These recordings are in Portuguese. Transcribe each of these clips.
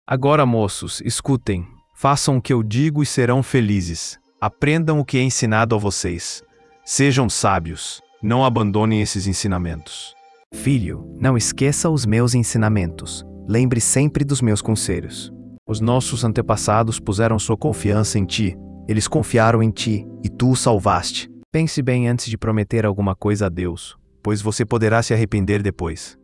Agora, moços, escutem. Façam o que eu digo e serão felizes. Aprendam o que é ensinado a vocês. Sejam sábios. Não abandonem esses ensinamentos. Filho, não esqueça os meus ensinamentos. Lembre sempre dos meus conselhos. Os nossos antepassados puseram sua confiança em ti. Eles confiaram em ti, e tu os salvaste. Pense bem antes de prometer alguma coisa a Deus, pois você poderá se arrepender depois.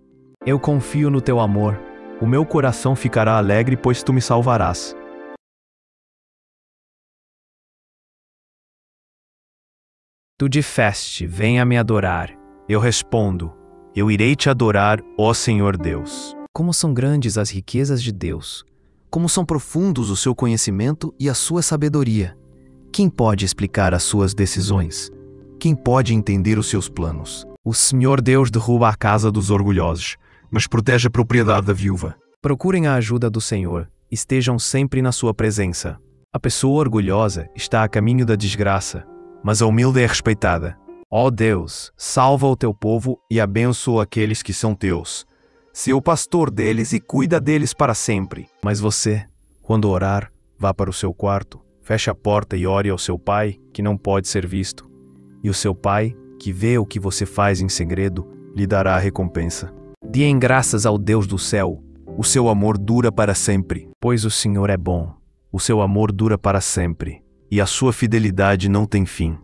Eu confio no teu amor. O meu coração ficará alegre, pois tu me salvarás. Tu disseste, venha me adorar. Eu respondo, eu irei te adorar, ó Senhor Deus. Como são grandes as riquezas de Deus! Como são profundos o seu conhecimento e a sua sabedoria! Quem pode explicar as suas decisões? Quem pode entender os seus planos? O Senhor Deus derruba a casa dos orgulhosos, mas protege a propriedade da viúva. Procurem a ajuda do Senhor, estejam sempre na sua presença. A pessoa orgulhosa está a caminho da desgraça, mas a humilde é respeitada. Ó Deus, salva o teu povo e abençoa aqueles que são teus. Sê o pastor deles e cuida deles para sempre. Mas você, quando orar, vá para o seu quarto, feche a porta e ore ao seu pai, que não pode ser visto. E o seu pai, que vê o que você faz em segredo, lhe dará a recompensa. Deem graças ao Deus do céu. O seu amor dura para sempre. Pois o Senhor é bom. O seu amor dura para sempre. E a sua fidelidade não tem fim.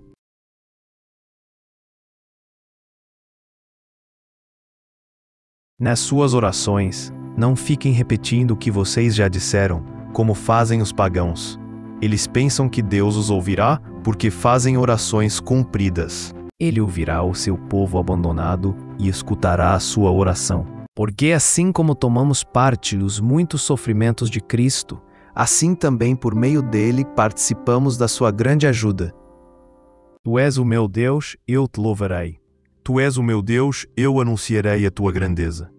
Nas suas orações, não fiquem repetindo o que vocês já disseram, como fazem os pagãos. Eles pensam que Deus os ouvirá porque fazem orações compridas. Ele ouvirá o seu povo abandonado e escutará a sua oração. Porque assim como tomamos parte nos muitos sofrimentos de Cristo, assim também por meio dele participamos da sua grande ajuda. Tu és o meu Deus, eu te louvarei. Tu és o meu Deus, eu anunciarei a tua grandeza.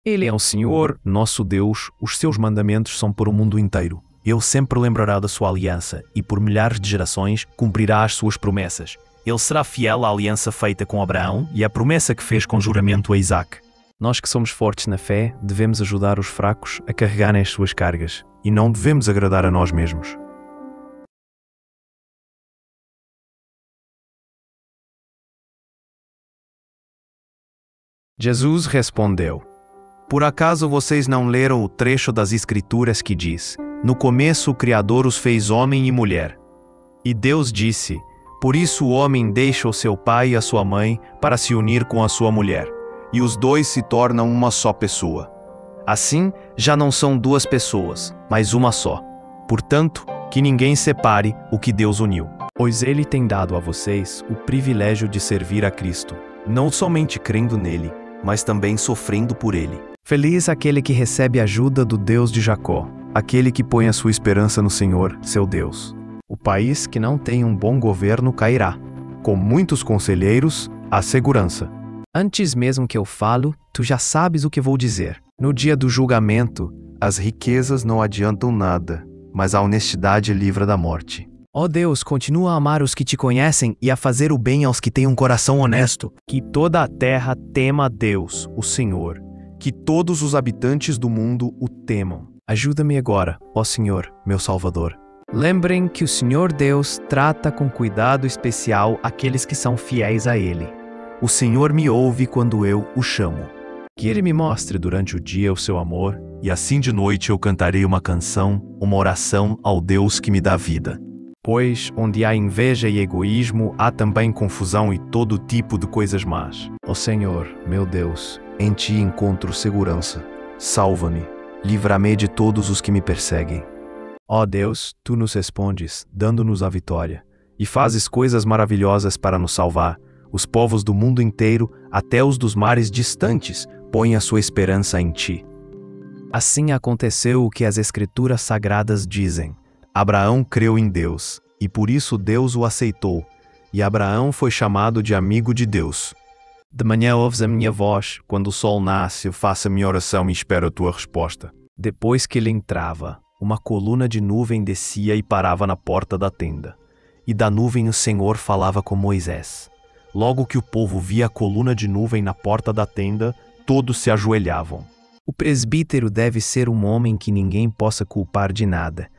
Ele é o Senhor, nosso Deus, os seus mandamentos são para o mundo inteiro. Ele sempre lembrará da sua aliança e por milhares de gerações cumprirá as suas promessas. Ele será fiel à aliança feita com Abraão e à promessa que fez com juramento a Isaque. Nós que somos fortes na fé, devemos ajudar os fracos a carregarem as suas cargas e não devemos agradar a nós mesmos. Jesus respondeu: Por acaso vocês não leram o trecho das Escrituras que diz: No começo o Criador os fez homem e mulher. E Deus disse: Por isso o homem deixa o seu pai e a sua mãe para se unir com a sua mulher, e os dois se tornam uma só pessoa. Assim, já não são duas pessoas, mas uma só. Portanto, que ninguém separe o que Deus uniu. Pois Ele tem dado a vocês o privilégio de servir a Cristo, não somente crendo nele, mas também sofrendo por ele. Feliz aquele que recebe a ajuda do Deus de Jacó, aquele que põe a sua esperança no Senhor, seu Deus. O país que não tem um bom governo cairá. Com muitos conselheiros, há segurança. Antes mesmo que eu falo, tu já sabes o que vou dizer. No dia do julgamento, as riquezas não adiantam nada, mas a honestidade livra da morte. Ó Deus, continua a amar os que te conhecem e a fazer o bem aos que têm um coração honesto. Que toda a terra tema a Deus, o Senhor. Que todos os habitantes do mundo o temam. Ajuda-me agora, ó Senhor, meu Salvador. Lembrem que o Senhor Deus trata com cuidado especial aqueles que são fiéis a Ele. O Senhor me ouve quando eu o chamo. Que Ele me mostre durante o dia o seu amor, e assim de noite eu cantarei uma canção, uma oração ao Deus que me dá vida. Pois, onde há inveja e egoísmo, há também confusão e todo tipo de coisas más. Ó Senhor, meu Deus, em Ti encontro segurança. Salva-me, livra-me de todos os que me perseguem. Ó Deus, Tu nos respondes, dando-nos a vitória, e fazes coisas maravilhosas para nos salvar. Os povos do mundo inteiro, até os dos mares distantes, põem a sua esperança em Ti. Assim aconteceu o que as Escrituras Sagradas dizem. Abraão creu em Deus, e por isso Deus o aceitou, e Abraão foi chamado de amigo de Deus. De manhã ouves a minha voz, quando o sol nasce eu faço a minha oração e espero a tua resposta. Depois que ele entrava, uma coluna de nuvem descia e parava na porta da tenda, e da nuvem o Senhor falava com Moisés. Logo que o povo via a coluna de nuvem na porta da tenda, todos se ajoelhavam. O presbítero deve ser um homem que ninguém possa culpar de nada.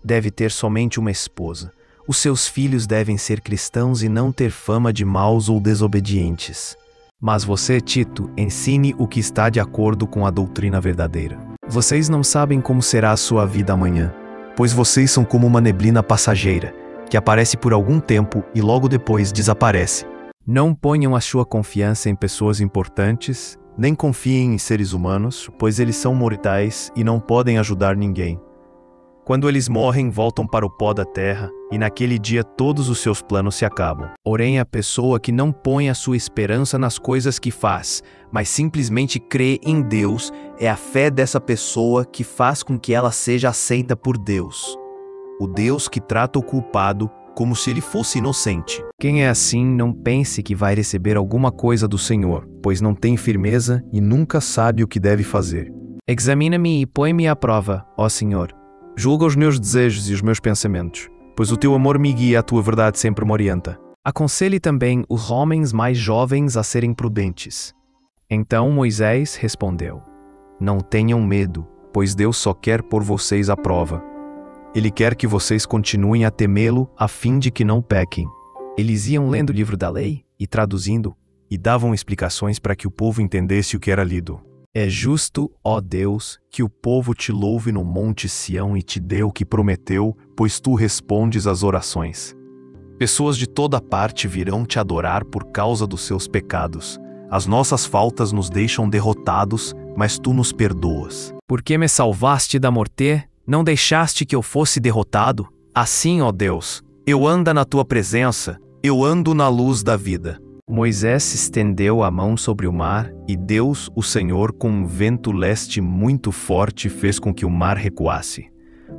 Deve ter somente uma esposa. Os seus filhos devem ser cristãos e não ter fama de maus ou desobedientes. Mas você, Tito, ensine o que está de acordo com a doutrina verdadeira. Vocês não sabem como será a sua vida amanhã, pois vocês são como uma neblina passageira, que aparece por algum tempo e logo depois desaparece. Não ponham a sua confiança em pessoas importantes, nem confiem em seres humanos, pois eles são mortais e não podem ajudar ninguém. Quando eles morrem, voltam para o pó da terra, e naquele dia todos os seus planos se acabam. Porém, a pessoa que não põe a sua esperança nas coisas que faz, mas simplesmente crê em Deus, é a fé dessa pessoa que faz com que ela seja aceita por Deus. O Deus que trata o culpado como se ele fosse inocente. Quem é assim, não pense que vai receber alguma coisa do Senhor, pois não tem firmeza e nunca sabe o que deve fazer. Examina-me e põe-me à prova, ó Senhor. Julga os meus desejos e os meus pensamentos, pois o teu amor me guia e a tua verdade sempre me orienta. Aconselhe também os homens mais jovens a serem prudentes. Então Moisés respondeu: Não tenham medo, pois Deus só quer pôr vocês à prova. Ele quer que vocês continuem a temê-lo, a fim de que não pequem. Eles iam lendo o livro da lei e traduzindo, e davam explicações para que o povo entendesse o que era lido. É justo, ó Deus, que o povo te louve no monte Sião e te dê o que prometeu, pois tu respondes às orações. Pessoas de toda parte virão te adorar por causa dos seus pecados. As nossas faltas nos deixam derrotados, mas tu nos perdoas. Por que me salvaste da morte? Não deixaste que eu fosse derrotado? Assim, ó Deus, eu ando na tua presença, eu ando na luz da vida. Moisés estendeu a mão sobre o mar, e Deus, o Senhor, com um vento leste muito forte, fez com que o mar recuasse.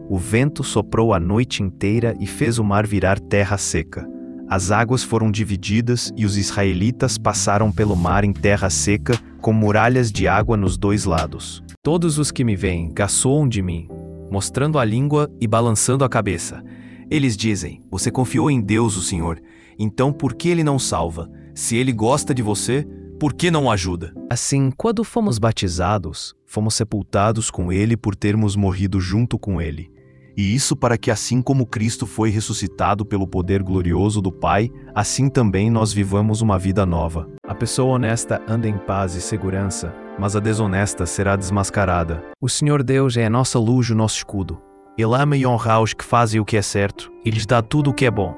O vento soprou a noite inteira e fez o mar virar terra seca. As águas foram divididas e os israelitas passaram pelo mar em terra seca, com muralhas de água nos dois lados. Todos os que me veem caçoam de mim, mostrando a língua e balançando a cabeça. Eles dizem: Você confiou em Deus, o Senhor, então por que Ele não salva? Se Ele gosta de você, por que não o ajuda? Assim, quando fomos batizados, fomos sepultados com Ele por termos morrido junto com Ele. E isso para que, assim como Cristo foi ressuscitado pelo poder glorioso do Pai, assim também nós vivamos uma vida nova. A pessoa honesta anda em paz e segurança, mas a desonesta será desmascarada. O Senhor Deus é a nossa luz e o nosso escudo. Ele ama e honra os que fazem o que é certo, e lhes dá tudo o que é bom.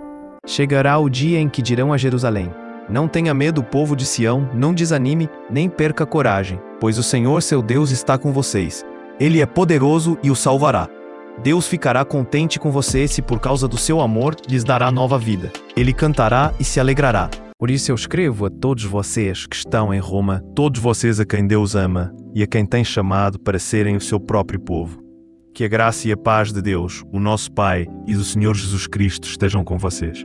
Chegará o dia em que dirão a Jerusalém: Não tenha medo, povo de Sião, não desanime, nem perca a coragem, pois o Senhor seu Deus está com vocês. Ele é poderoso e o salvará. Deus ficará contente com você se por causa do seu amor lhes dará nova vida. Ele cantará e se alegrará. Por isso eu escrevo a todos vocês que estão em Roma, todos vocês a quem Deus ama e a quem tem chamado para serem o seu próprio povo. Que a graça e a paz de Deus, o nosso Pai, e do Senhor Jesus Cristo estejam com vocês.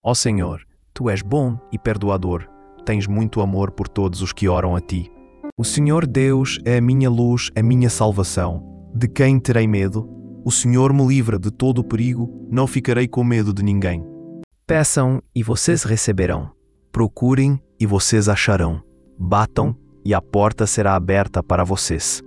Ó Senhor, Tu és bom e perdoador, tens muito amor por todos os que oram a Ti. O Senhor Deus é a minha luz, a minha salvação. De quem terei medo? O Senhor me livra de todo o perigo, não ficarei com medo de ninguém. Peçam e vocês receberão. Procurem e vocês acharão. Batam e a porta será aberta para vocês.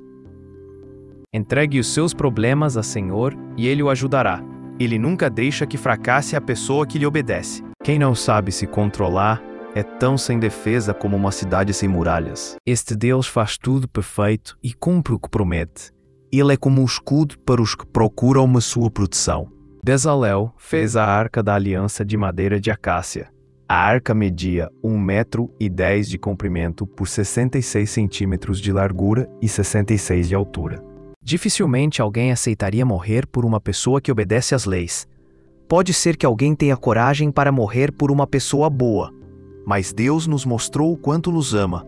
Entregue os seus problemas ao Senhor e Ele o ajudará. Ele nunca deixa que fracasse a pessoa que lhe obedece. Quem não sabe se controlar é tão sem defesa como uma cidade sem muralhas. Este Deus faz tudo perfeito e cumpre o que promete. Ele é como um escudo para os que procuram uma sua proteção. Bezalel fez a arca da aliança de madeira de acácia. A arca media 1,10 metro de comprimento por 66 centímetros de largura e 66 de altura. Dificilmente alguém aceitaria morrer por uma pessoa que obedece às leis. Pode ser que alguém tenha coragem para morrer por uma pessoa boa, mas Deus nos mostrou o quanto nos ama.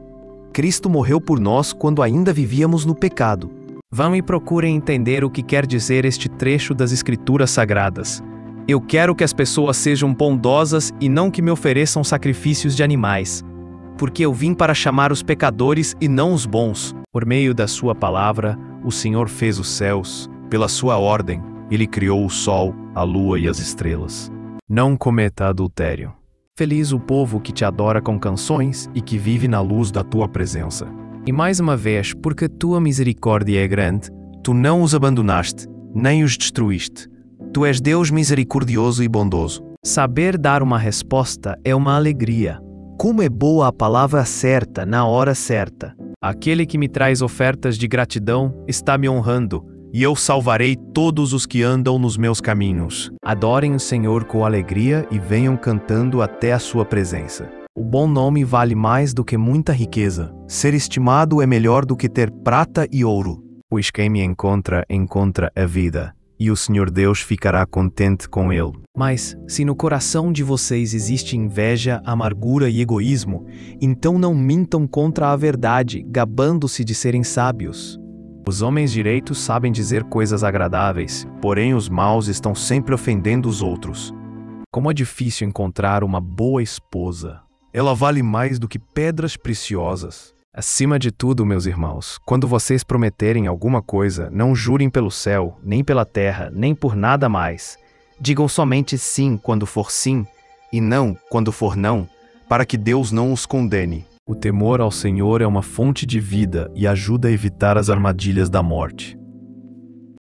Cristo morreu por nós quando ainda vivíamos no pecado. Vão e procurem entender o que quer dizer este trecho das Escrituras Sagradas. Eu quero que as pessoas sejam bondosas e não que me ofereçam sacrifícios de animais, porque eu vim para chamar os pecadores e não os bons. Por meio da sua palavra, o Senhor fez os céus. Pela sua ordem, Ele criou o sol, a lua e as estrelas. Não cometa adultério. Feliz o povo que te adora com canções e que vive na luz da tua presença. E mais uma vez, porque tua misericórdia é grande, Tu não os abandonaste, nem os destruíste. Tu és Deus misericordioso e bondoso. saber dar uma resposta é uma alegria. Como é boa a palavra certa na hora certa. Aquele que me traz ofertas de gratidão está me honrando, E eu salvarei todos os que andam nos meus caminhos. Adorem o Senhor com alegria e venham cantando até a sua presença. O bom nome vale mais do que muita riqueza. Ser estimado é melhor do que ter prata e ouro. Pois quem me encontra, encontra a vida, e o Senhor Deus ficará contente com ele. Mas, se no coração de vocês existe inveja, amargura e egoísmo, então não mintam contra a verdade, gabando-se de serem sábios. Os homens direitos sabem dizer coisas agradáveis, Porém, os maus estão sempre ofendendo os outros. como é difícil encontrar uma boa esposa. Ela vale mais do que pedras preciosas. Acima de tudo, meus irmãos, quando vocês prometerem alguma coisa, não jurem pelo céu, nem pela terra, nem por nada mais. Digam somente sim quando for sim, e não quando for não, para que Deus não os condene. O temor ao Senhor é uma fonte de vida e ajuda a evitar as armadilhas da morte.